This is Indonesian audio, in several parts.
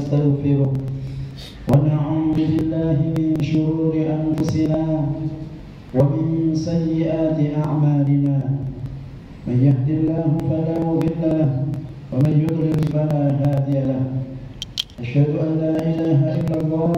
ونستغفره ونعوذ بالله من شرور أنفسنا ومن سيئات أعمالنا من يهد الله فلا مضل له ومن يضلل فلا هادي له أشهد أن لا إله إلا الله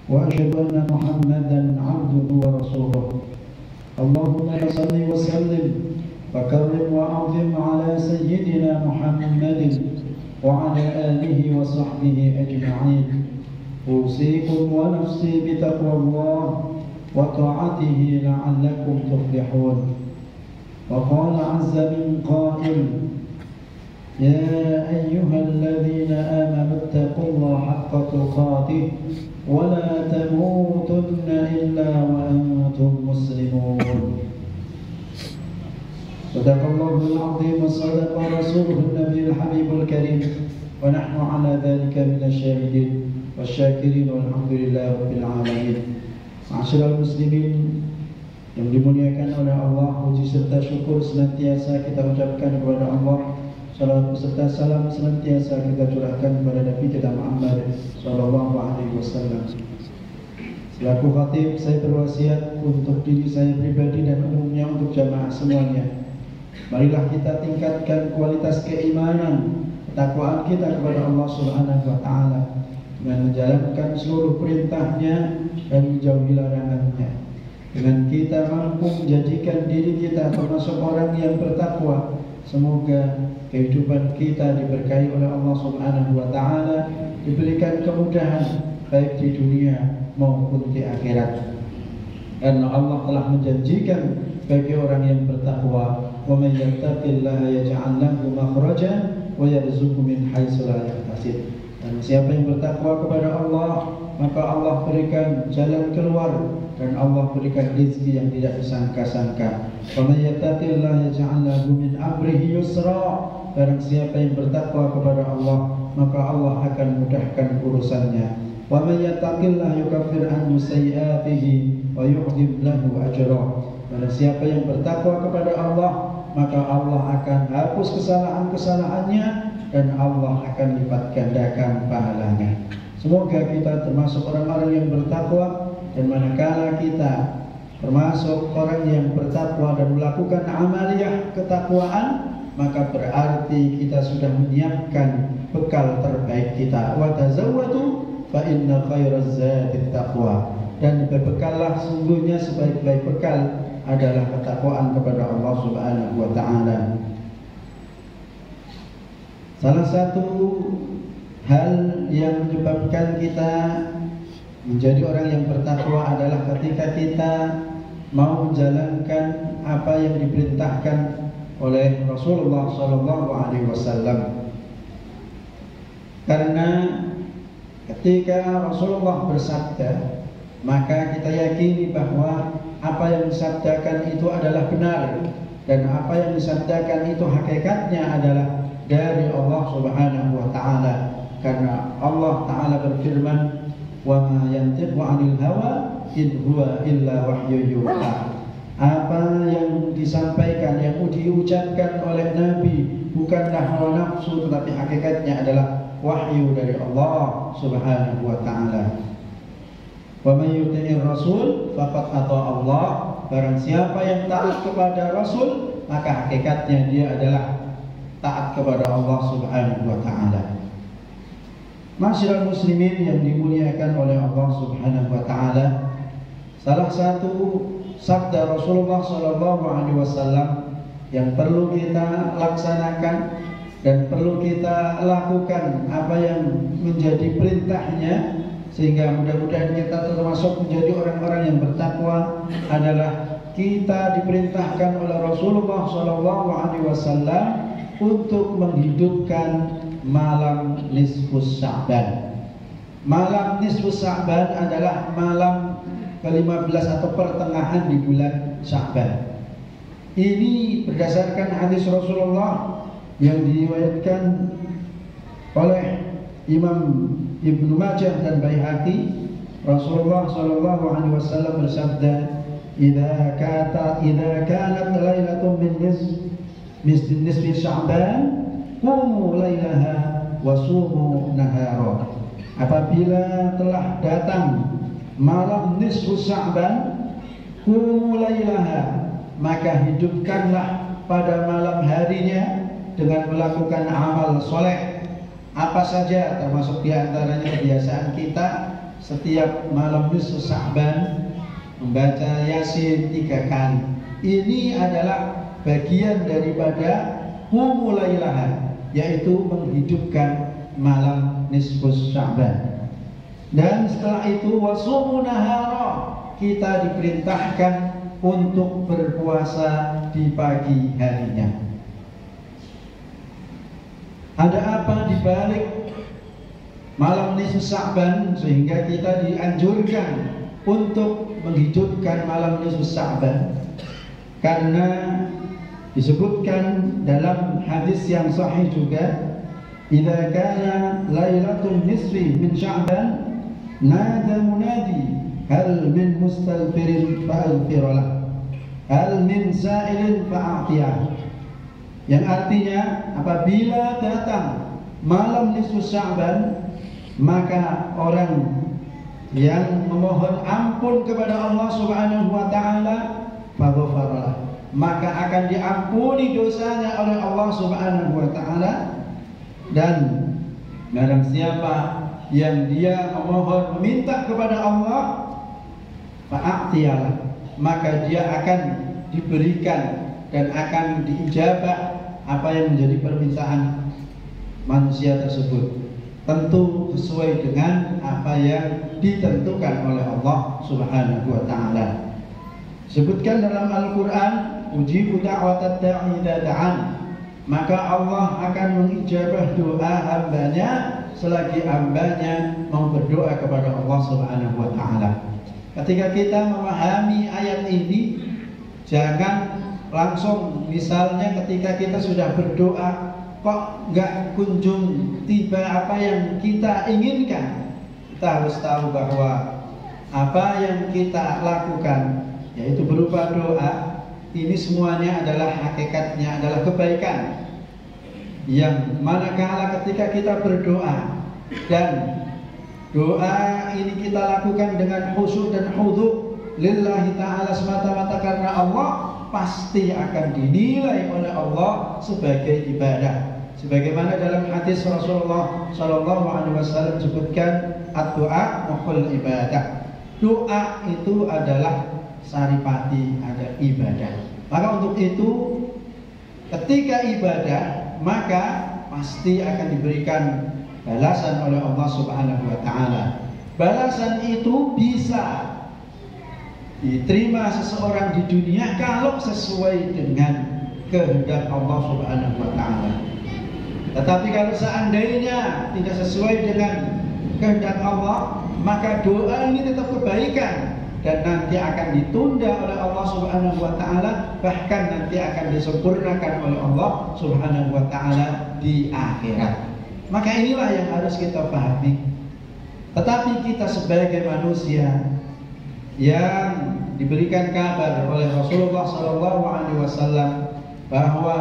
وأشهد أن محمدا عبده ورسوله اللهم صل وسلم وكرم وأعظم على سيدنا محمد وعلى آله وصحبه أجمعين أوصيكم ونفسي بتقوى الله وطاعته لعلكم تفلحون وقال عز من قائل يا أيها الذين آمنوا اتقوا الله حق تقاته ولا تموتن إلا وأنتم مسلمون صدق الله العظيم وصدق رسوله النبي الحبيب الكريم ونحن على ذلك من الشاهدين والsyaikirin walhamdulillah rabbil alamin. Ma'asyiral muslimin yang dimuliakan oleh Allah, puji serta syukur senantiasa kita ucapkan kepada Allah. Salawat beserta salam senantiasa kita curahkan kepada Nabi kita Muhammad sallallahu alaihi wasallam. Selaku khatib, saya berwasiat untuk diri saya pribadi dan umumnya untuk jamaah semuanya. Marilah kita tingkatkan kualitas keimanan, ketakwaan kita kepada Allah Subhanahu wa taala dengan menjalankan seluruh perintahnya dan menjauhi larangannya. Dengan kita mampu menjadikan diri kita termasuk orang yang bertakwa, semoga kehidupan kita diberkahi oleh Allah Subhanahu wa taala, diberikan kemudahan baik di dunia maupun di akhirat. Karena Allah telah menjanjikan bagi orang yang bertakwa, "Wa may yattaqillaha yaj'al lahu makhrajan wa yarzuqhu min haitsu la yahtasib." Dan siapa yang bertakwa kepada Allah, maka Allah berikan jalan keluar dan Allah berikan rezeki yang tidak disangka-sangka. "Wa may yattaqillaha yaj'al lahu min amrihi yusra." Barang siapa yang bertakwa kepada Allah, maka Allah akan mudahkan urusannya. "Wa may yattaqillaha yukaffir anhu sayyi'atihi wa yu'dhib lahu ajra." Barang siapa yang bertakwa kepada Allah, maka Allah akan hapus kesalahan-kesalahannya dan Allah akan lipat gandakan pahalanya. Semoga kita termasuk orang-orang yang bertakwa, dan manakala kita termasuk orang yang bertakwa dan melakukan amaliyah ketakwaan, maka berarti kita sudah menyiapkan bekal terbaik kita. Wa tazawwadu fa inna khairaz zadit taqwa. Dan berbekallah, sungguhnya sebaik-baik bekal adalah ketakwaan kepada Allah Subhanahu wa taala. Salah satu hal yang menyebabkan kita menjadi orang yang bertakwa adalah ketika kita mau menjalankan apa yang diperintahkan oleh Rasulullah SAW. Karena ketika Rasulullah bersabda, maka kita yakini bahwa apa yang disabdakan itu adalah benar, dan apa yang disabdakan itu hakikatnya adalah dari Allah Subhanahu wa taala. Karena Allah taala berfirman, "Wa ma yantiqu 'anil hawa in huwa illa wahyu yuha." Apa yang disampaikan, yang diucapkan oleh Nabi bukanlah hawa nafsu, tetapi hakikatnya adalah wahyu dari Allah Subhanahu wa taala. Wa may yuti'ir rasul faqad ata'a Allah. Barang siapa yang taat kepada Rasul, maka hakikatnya dia adalah taat kepada Allah Subhanahu wa taala. Ma'asyiral muslimin yang dimuliakan oleh Allah Subhanahu wa taala, salah satu sabda Rasulullah sallallahu alaihi wasallam yang perlu kita laksanakan dan perlu kita lakukan apa yang menjadi perintahnya, sehingga mudah-mudahan kita termasuk menjadi orang-orang yang bertakwa, adalah kita diperintahkan oleh Rasulullah sallallahu alaihi wasallam untuk menghidupkan malam nisfus Sya'ban. Malam nisfus Sya'ban adalah malam ke-15 atau pertengahan di bulan Sya'ban. Ini berdasarkan hadis Rasulullah yang diriwayatkan oleh Imam Ibnu Majah dan Baihaqi. Rasulullah sallallahu alaihi wasallam bersabda, "Idza kanat lailatun min nisfi Sya'ban, qumu lailaha wa sumu nahara." apabila telah datang malam nisfu Sya'ban, qumu lailaha, maka hidupkanlah pada malam harinya dengan melakukan amal soleh apa saja, termasuk diantaranya kebiasaan kita setiap malam nisfu Sya'ban membaca Yasin 3 kali. Ini adalah bagian daripada qumu lailaha, yaitu menghidupkan malam nisfu Sya'ban. Dan setelah itu wasumu nahara, kita diperintahkan untuk berpuasa di pagi harinya. Ada apa di balik malam nisfu Sya'ban sehingga kita dianjurkan untuk menghidupkan malam nisfu Sya'ban? Karena disebutkan dalam hadis yang sahih juga, idza kana lailatul nisfi min Sya'ban nada munadi hal min mustaghfirin fa'aghfirlah, hal min sa'ilin fa'atiyah. Yang artinya apabila datang malam nisfu Sya'ban, maka orang yang memohon ampun kepada Allah Subhanahu wa taala faghfaralah, maka akan diampuni dosanya oleh Allah Subhanahu wa taala. Dan barang siapa yang dia memohon meminta kepada Allah, fa'atiyalah, maka dia akan diberikan dan akan diijabah apa yang menjadi permintaan manusia tersebut, tentu sesuai dengan apa yang ditentukan oleh Allah Subhanahu wa taala. Sebutkan dalam Al-Quran, ujibu da'watat da'i idza da'an, maka Allah akan mengijabah doa hambanya selagi hambanya mau berdoa kepada Allah Subhanahu wa taala. Ketika kita memahami ayat ini, jangan langsung misalnya ketika kita sudah berdoa kok nggak kunjung tiba apa yang kita inginkan. Kita harus tahu bahwa apa yang kita lakukan, yaitu berupa doa, ini semuanya adalah hakikatnya adalah kebaikan. Yang manakala ketika kita berdoa dan doa ini kita lakukan dengan khusyuk dan khudu' lillahi ta'ala semata-mata karena Allah, pasti akan dinilai oleh Allah sebagai ibadah. Sebagaimana dalam hadis Rasulullah Shallallahu Alaihi Wasallam disebutkan, ad-doa mukhul ibadah. Doa itu adalah saripati ada ibadah. Maka untuk itu, ketika ibadah, maka pasti akan diberikan balasan oleh Allah Subhanahu wa taala. Balasan itu bisa diterima seseorang di dunia kalau sesuai dengan kehendak Allah Subhanahu wa taala. Tetapi kalau seandainya tidak sesuai dengan kehendak Allah, maka doa ini tetap kebaikan dan nanti akan ditunda oleh Allah Subhanahu wa taala, bahkan nanti akan disempurnakan oleh Allah Subhanahu wa taala di akhirat. Maka inilah yang harus kita pahami. Tetapi kita sebagai manusia yang diberikan kabar oleh Rasulullah Shallallahu Alaihi Wasallam bahwa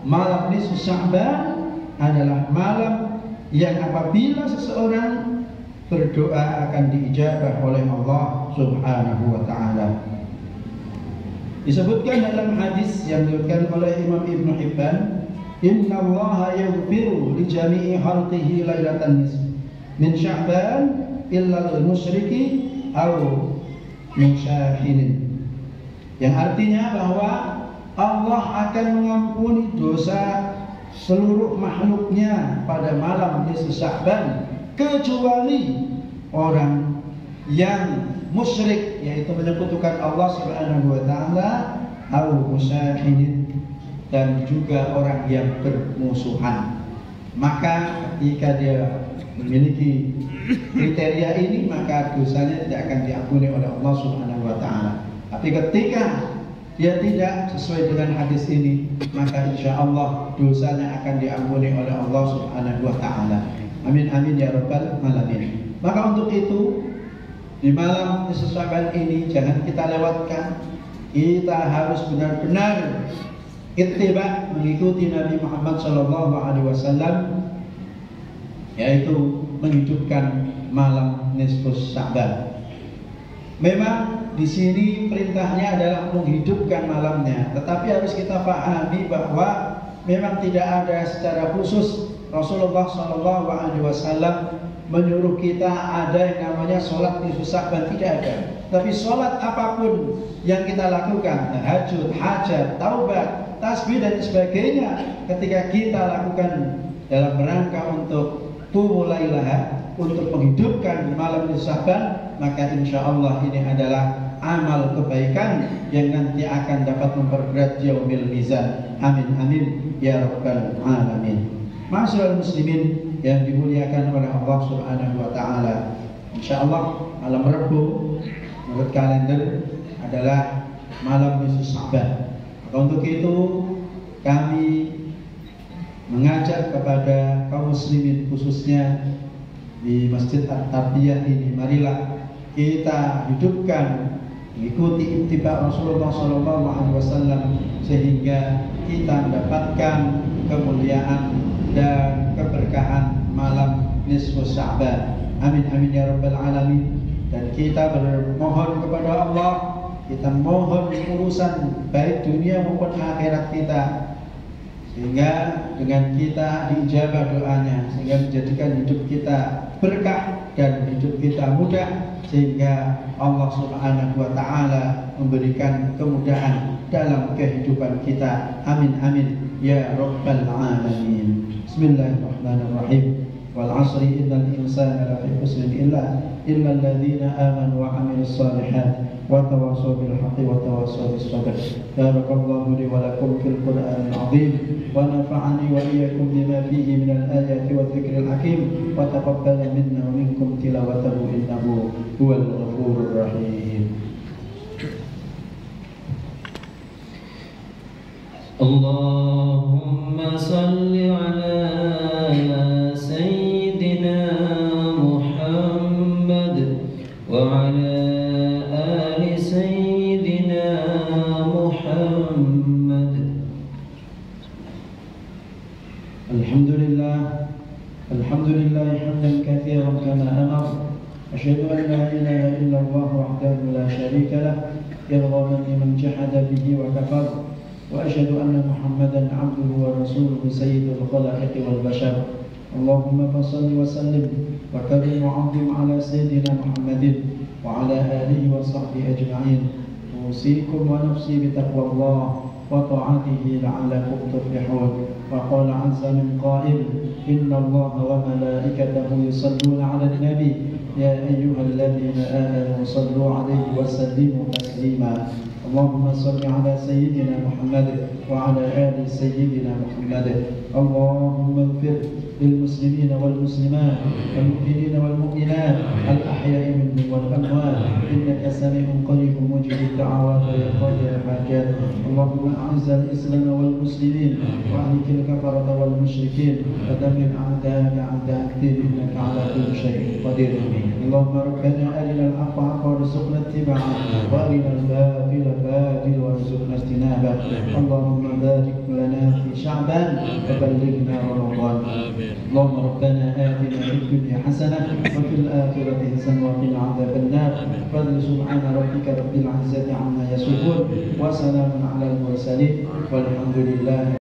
malam nisfu Sya'ban adalah malam yang apabila seseorang berdoa akan diijabah oleh Allah Subhanahu wa taala. Disebutkan dalam hadis yang diriwayatkan oleh Imam Ibnu Hibban, "Inna Allah yaghfiru li jami'i khalqihi lailatan nisf min Sya'ban illa al-musyriki aw min syahinin." Yang artinya bahwa Allah akan mengampuni dosa seluruh makhluknya pada malam nisfu Sya'ban, kecuali orang yang musyrik, yaitu menyekutukan Allah Subhanahu wa taala, au musyahidin, dan juga orang yang bermusuhan. Maka ketika dia memiliki kriteria ini, maka dosanya tidak akan diampuni oleh Allah Subhanahu wa taala. Tapi ketika dia tidak sesuai dengan hadis ini, maka insya Allah dosanya akan diampuni oleh Allah Subhanahu wa taala. Amin amin ya rabbal alamin. Maka untuk itu di malam nisfu Sya'ban ini jangan kita lewatkan. Kita harus benar-benar ittiba, mengikuti Nabi Muhammad sallallahu alaihi wasallam, yaitu menghidupkan malam nisfus Sya'ban. Memang di sini perintahnya adalah menghidupkan malamnya, tetapi harus kita pahami bahwa memang tidak ada secara khusus Rasulullah SAW menyuruh kita ada yang namanya sholat nisfus Sya'ban, tidak ada. Tapi sholat apapun yang kita lakukan, tahajud, hajat, taubat, tasbih dan sebagainya, ketika kita lakukan dalam rangka untuk qumul lailaha, untuk menghidupkan malam nisfus Sya'ban, maka insya Allah ini adalah amal kebaikan yang nanti akan dapat memperberat yaumil mizan. Amin amin ya rabbal alamin. Ma'asyiral muslimin yang dimuliakan oleh Allah Subhanahu wa taala. Insyaallah malam Rabu menurut kalender adalah malam nisfus Sya'ban. Untuk itu kami mengajak kepada kaum muslimin khususnya di Masjid At-Tarbiyah ini, marilah kita hidupkan mengikuti ittiba Rasulullah SAW sehingga kita mendapatkan kemuliaan dan keberkahan malam nisfus Sya'ban. Amin amin ya rabbal alamin. Dan kita bermohon kepada Allah, kita mohon urusan baik dunia maupun akhirat kita, sehingga dengan kita diijabah doanya, sehingga menjadikan hidup kita berkah dan hidup kita mudah, sehingga Allah Subhanahu wa taala memberikan kemudahan dalam kehidupan kita. Amin amin ya rabbal alamin. Bismillahirrahmanirrahim. Wal 'asri innal insana lafi khusrin illa alladziina aamanu wa 'amilus shalihaati wa tawassaw bil haqqi wa tawassaw bis sabr. Barakallahu li wa lakum fil Qur'anil 'azim wa nafa'ani wa iyyakum bima fihi minal ayati wa dzikril hakim wa taqabbala minna wa minkum tilawatahu innahu huwal ghafurur rahim. Allahumma salli ala sayyidina Muhammad wa ala ali sayyidina Muhammad. Alhamdulillah hamdan katsiran kama amar. Asyhadu an la ilaha illallah wahdahu la syarika lah, irghaman liman jahada bihi wa kafar. وأشهد أن محمدا عبده ورسوله سيد الخلائق والبشر. اللهم فصل وسلم وكرم وعظم على سيدنا محمد وعلى آله وصحبه أجمعين. أوصيكم ونفسي بتقوى الله وطاعته لعلكم تفلحون. وقال عز من قائل إن الله وملائكته يصلون على النبي يا أيها الذين آمنوا صلوا عليه وسلموا تسليما. اللهم صل على سيدنا محمد وعلى آل سيدنا محمد. اللهم اغفر للمسلمين والمسلمات والمؤمنين والمؤمنات الأحياء منهم والأموات إنك سميع قريب مجيب الدعوات يا قاضي الحاجات. اللهم أعز الإسلام والمسلمين وأهلك الكفرة والمشركين ودمر أعداءك أعداء الدين إنك على كل شيء قدير. اللهم ربنا أرنا الحق حقا وارزقنا اتباعه وأرنا الباطل باطلا وارزقنا اجتنابه. اللهم بارك لنا في شعبان وبلغنا رمضان. اللهم ربنا آتنا في الدنيا حسنة وفي الآخرة حسنة وقنا عذاب النار. فضل سبحان ربك رب العزة عما يصفون وسلام على المرسلين والحمد لله.